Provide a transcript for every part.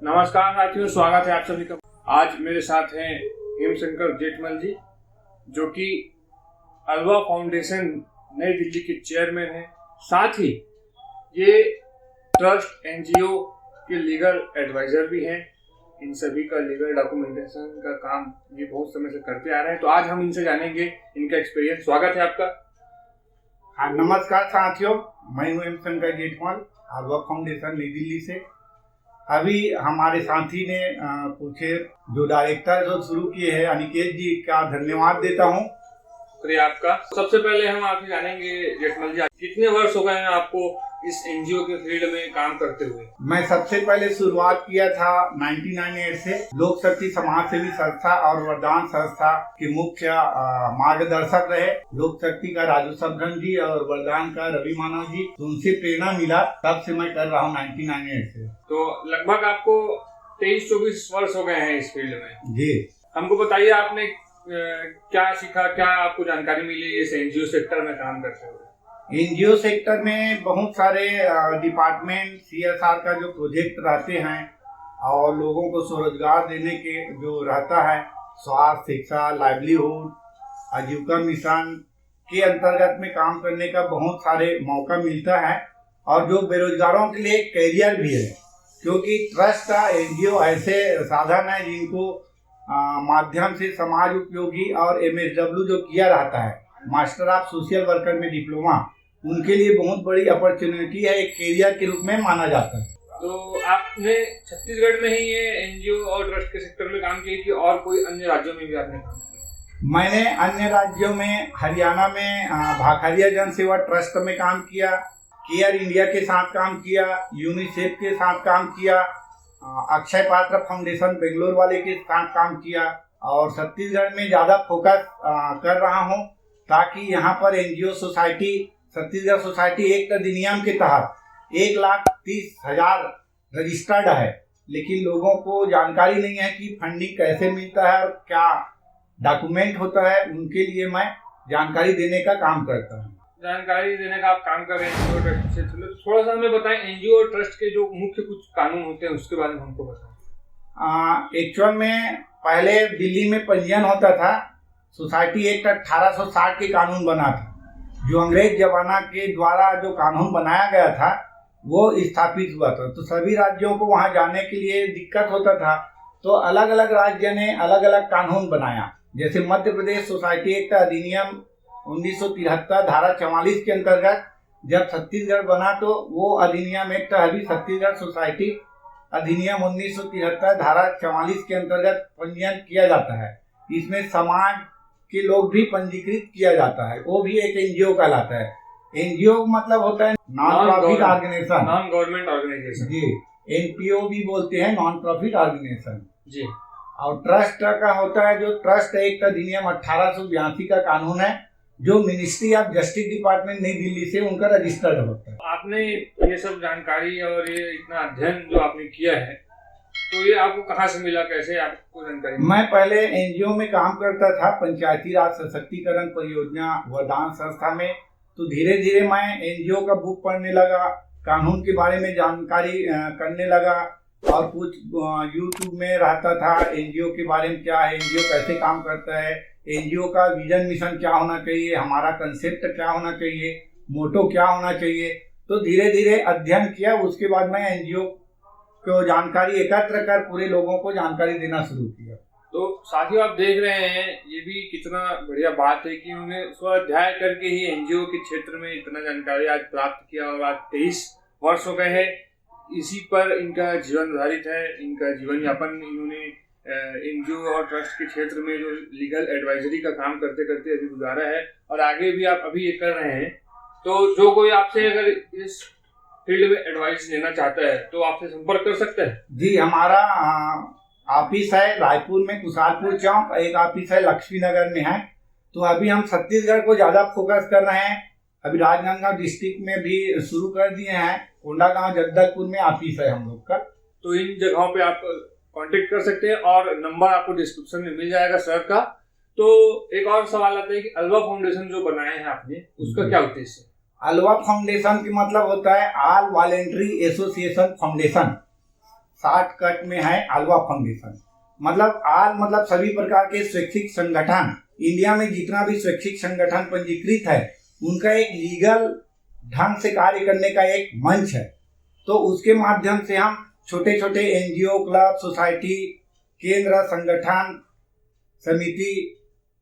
नमस्कार साथियों, स्वागत है आप सभी का। आज मेरे साथ हैं हेमशंकर जेठमल जी, जो कि अल्वा फाउंडेशन नई दिल्ली के चेयरमैन हैं। साथ ही ये ट्रस्ट एनजीओ के लीगल एडवाइजर भी हैं। इन सभी का लीगल डॉक्यूमेंटेशन का काम ये बहुत समय से करते आ रहे हैं। तो आज हम इनसे जानेंगे इनका एक्सपीरियंस। स्वागत है आपका। हाँ, नमस्कार साथियों, मैं हूँ हेमशंकर जेठमल, अल्वा फाउंडेशन नई दिल्ली से। अभी हमारे साथी ने पूछे जो डायरेक्टर जो शुरू किए हैं अनिकेत जी का धन्यवाद देता हूँ। शुक्रिया आपका। सबसे पहले हम आपसे जानेंगे जेठमल जी, कितने वर्ष हो गए हैं आपको इस एनजीओ के फील्ड में काम करते हुए? मैं सबसे पहले शुरुआत किया था 1998 से। लोक शक्ति समाज सेवी संस्था और वरदान संस्था के मुख्य मार्गदर्शक रहे। लोक शक्ति का राजू सबधन जी और वरदान का रवि मानव जी, उनसे प्रेरणा मिला, तब से मैं कर रहा हूँ 1998 से। तो लगभग आपको 23-24 वर्ष हो गए हैं इस फील्ड में जी। हमको बताइए, आपने क्या सीखा, क्या आपको जानकारी मिली इस एनजीओ सेक्टर में काम करते हुए? एनजीओ सेक्टर में बहुत सारे डिपार्टमेंट सीएसआर का जो प्रोजेक्ट रहते हैं और लोगों को स्वरोजगार देने के जो रहता है, स्वास्थ्य, शिक्षा, लाइवलीहुड, आजीविका मिशन के अंतर्गत में काम करने का बहुत सारे मौका मिलता है। और जो बेरोजगारों के लिए कैरियर भी है, क्योंकि ट्रस्ट का एनजीओ ऐसे साधन है जिनको माध्यम से समाज उपयोगी और एमएसडब्ल्यू जो किया रहता है, मास्टर ऑफ सोशल वर्कर में डिप्लोमा, उनके लिए बहुत बड़ी अपॉर्चुनिटी है, एक कैरियर के रूप में माना जाता है। तो आपने छत्तीसगढ़ में ही ये एनजीओ और ट्रस्ट के सेक्टर में काम किया कि और कोई अन्य राज्यों में भी आपने काम किया? मैंने अन्य राज्यों में हरियाणा में भाखरिया जन सेवा ट्रस्ट में काम किया, केयर इंडिया के साथ काम किया, यूनिसेफ के साथ काम किया, अक्षय पात्र फाउंडेशन बेंगलोर वाले के साथ काम किया। और छत्तीसगढ़ में ज़्यादा फोकस कर रहा हूँ, ताकि यहाँ पर NGO society, Chhattisgarh society act अधिनियम के तहत 1,30,000 रजिस्टर्ड है, लेकिन लोगों को जानकारी नहीं है कि फंडिंग कैसे मिलता है और क्या डॉक्यूमेंट होता है। उनके लिए मैं जानकारी देने का काम करता हूँ। जानकारी देने का आप काम कर रहे हैं एनजीओ ट्रस्ट से। थोड़ा सा हमें बताएं, एनजीओ और ट्रस्ट के जो मुख्य कुछ कानून होते हैं उसके बारे में हमको बताएं। एक्चुअल में पहले दिल्ली में पंजीयन होता था। सोसाइटी एक्ट 1860 के कानून बना था, जो अंग्रेज जमाना के द्वारा जो कानून बनाया गया था वो स्थापित हुआ था। तो सभी राज्यों को वहां जाने के लिए दिक्कत होता था, तो अलग अलग राज्य ने अलग अलग कानून बनाया। जैसे मध्य प्रदेश सोसाइटी एक्ट अधिनियम 1973 धारा 44 के अंतर्गत जब छत्तीसगढ़ बना, तो वो अधिनियम एक्ट अभी छत्तीसगढ़ सोसाइटी अधिनियम 1973 धारा 44 के अंतर्गत पंजीयन किया जाता है। इसमें समाज के लोग भी पंजीकृत किया जाता है, वो भी एक एनजीओ कहलाता है। एनजीओ मतलब होता है non profit organization, non government organization जी। एनपीओ भी बोलते हैं, नॉन प्रॉफिट ऑर्गेनाइजेशन जी। और ट्रस्ट का होता है जो ट्रस्ट एक्ट अधिनियम 1882 का कानून है, जो मिनिस्ट्री ऑफ जस्टिस डिपार्टमेंट नई दिल्ली से उनका रजिस्टर्ड होता है। आपने ये सब जानकारी और ये इतना अध्ययन जो आपने किया है, तो ये आपको कहाँ से मिला, कैसे आपको जानकारी? मैं पहले एनजीओ में काम करता था, पंचायती राज सशक्तिकरण परियोजना वरदान संस्था में। तो धीरे धीरे मैं एनजीओ का बुक पढ़ने लगा, कानून के बारे में जानकारी करने लगा, और कुछ यूट्यूब में रहता था एनजीओ के बारे में, क्या है एनजीओ, कैसे काम करता है, एनजीओ का विजन मिशन क्या होना चाहिए, हमारा कंसेप्ट क्या होना चाहिए, मोटो क्या होना चाहिए। तो धीरे धीरे अध्ययन किया, उसके बाद मैं एनजीओ को जानकारी एकत्र कर पूरे लोगों को जानकारी देना शुरू किया। तो साथियों, आप देख रहे हैं ये भी कितना बढ़िया बात है कि उन्हें स्वाध्याय करके ही एनजीओ के क्षेत्र में इतना जानकारी आज प्राप्त किया, और आज 23 वर्ष हो गए हैं इसी पर इनका जीवन आधारित है। इनका जीवन यापन इन्होंने एनजीओ और ट्रस्ट के क्षेत्र में जो लीगल एडवाइजरी का काम करते करते अभी गुजारा है, और आगे भी आप अभी ये कर रहे हैं। तो जो कोई आपसे अगर इस फील्ड में एडवाइस लेना चाहता है तो आपसे संपर्क कर सकते हैं? जी, हमारा ऑफिस है रायपुर में कुशालपुर चौक, एक ऑफिस है लक्ष्मी नगर में है। तो अभी हम छत्तीसगढ़ को ज्यादा फोकस कर रहे हैं। अभी राजनांदगांव डिस्ट्रिक्ट में भी शुरू कर दिए हैं, कोंडागांव जगदलपुर में ऑफिस है हम लोग का। तो इन जगहों पे आप कांटेक्ट कर सकते हैं, और नंबर आपको डिस्क्रिप्शन में मिल जाएगा सर का। तो एक और सवाल आता है कि अल्वा फाउंडेशन जो बनाए हैं आपने, उसका क्या उद्देश्य है? अल्वा फाउंडेशन की मतलब होता है all voluntary association foundation. Shortcut में है आलवा फाउंडेशन। मतलब आल मतलब सभी प्रकार के स्वैच्छिक संगठन, इंडिया में जितना भी स्वैच्छिक संगठन पंजीकृत है उनका एक लीगल ढंग से कार्य करने का एक मंच है। तो उसके माध्यम से हम छोटे छोटे एनजीओ, क्लब, सोसाइटी, केंद्र, संगठन, समिति,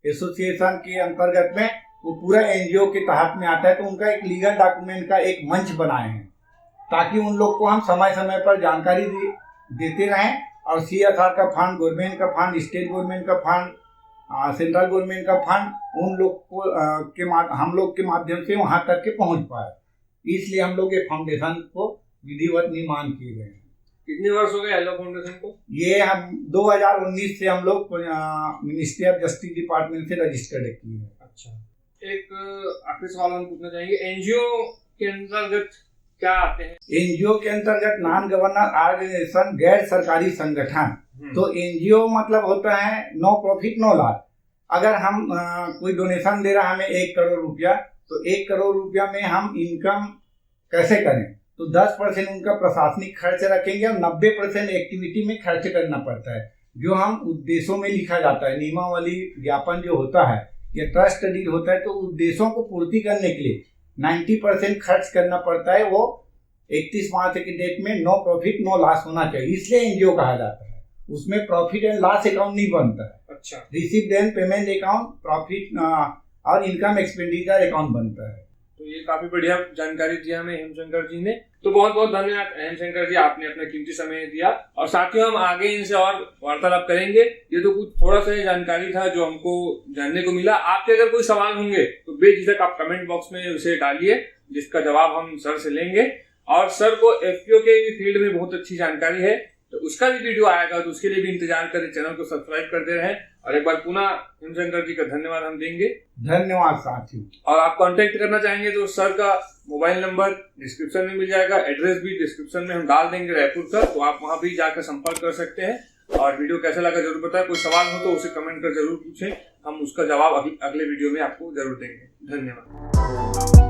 एसोसिएशन के अंतर्गत में वो पूरा एनजीओ के तहत में आता है। तो उनका एक लीगल डॉक्यूमेंट का एक मंच बनाए हैं ताकि उन लोग को हम समय समय पर जानकारी देते रहें और CSR का फंड, गवर्नमेंट का फंड, स्टेट गवर्नमेंट का फंड, सेंट्रल गवर्नमेंट का फंड उन लोग को हम लोग के माध्यम से वहां तक के पहुंच पाए। इसलिए हम लोग ये फाउंडेशन को विधिवत निर्माण किए गए हैं। कितने वर्ष हो गए आलवा फाउंडेशन को? ये हम 2019 से हम लोग मिनिस्ट्री ऑफ जस्टिस डिपार्टमेंट से रजिस्टर्ड किए हैं। अच्छा, एक आखिरी सवाल हम पूछना चाहेंगे, एनजीओ के अंतर्गत क्या आते हैं? एनजीओ के अंतर्गत नॉन गवर्नर ऑर्गेनाइजेशन, गैर सरकारी संगठन। तो एनजीओ मतलब होता है नो प्रॉफिट नो लॉस। अगर हम कोई डोनेशन दे रहा है हमें 1 करोड़ रुपया, तो 1 करोड़ रुपया में हम इनकम कैसे करें? तो 10% उनका प्रशासनिक खर्च रखेंगे और 90% एक्टिविटी में खर्च करना पड़ता है, जो हम उद्देश्यों में लिखा जाता है। नियमावली ज्ञापन जो होता है या ट्रस्ट डीड होता है, तो उद्देश्यों को पूर्ति करने के लिए 90% खर्च करना पड़ता है। वो 31 मार्च की डेट में नो प्रॉफिट नो लॉस होना चाहिए, इसलिए एनजीओ कहा जाता है। उसमें प्रॉफिट एंड लॉस अकाउंट नहीं बनता है। अच्छा, received and payment account, profit और इनकम एक्सपेंडिचर अकाउंट बनता है। तो ये काफी बढ़िया जानकारी दी हमें हेमशंकर जी ने। तो बहुत बहुत धन्यवाद हेमशंकर जी, आपने अपना कीमती समय दिया। और साथियों, हम आगे इनसे और वार्तालाप करेंगे। ये तो कुछ थोड़ा सा जानकारी था जो हमको जानने को मिला। आपके अगर कोई सवाल होंगे तो बेझिझक आप कमेंट बॉक्स में उसे डालिए, जिसका जवाब हम सर से लेंगे। और सर को एफपीओ के फील्ड में बहुत अच्छी जानकारी है, तो उसका भी वीडियो आएगा, तो उसके लिए भी इंतजार करें, चैनल को सब्सक्राइब करते रहें। और एक बार पुनः हेमशंकर जी का धन्यवाद हम देंगे। धन्यवाद साथियों। और आप कांटेक्ट करना चाहेंगे तो सर का मोबाइल नंबर डिस्क्रिप्शन में मिल जाएगा, एड्रेस भी डिस्क्रिप्शन में हम डाल देंगे रायपुर का, तो आप वहां भी जाकर संपर्क कर सकते हैं। और वीडियो कैसा लगा जरूर बताएं। कोई सवाल हो तो उसे कमेंट कर जरूर पूछें, हम उसका जवाब अगले वीडियो में आपको जरूर देंगे। धन्यवाद।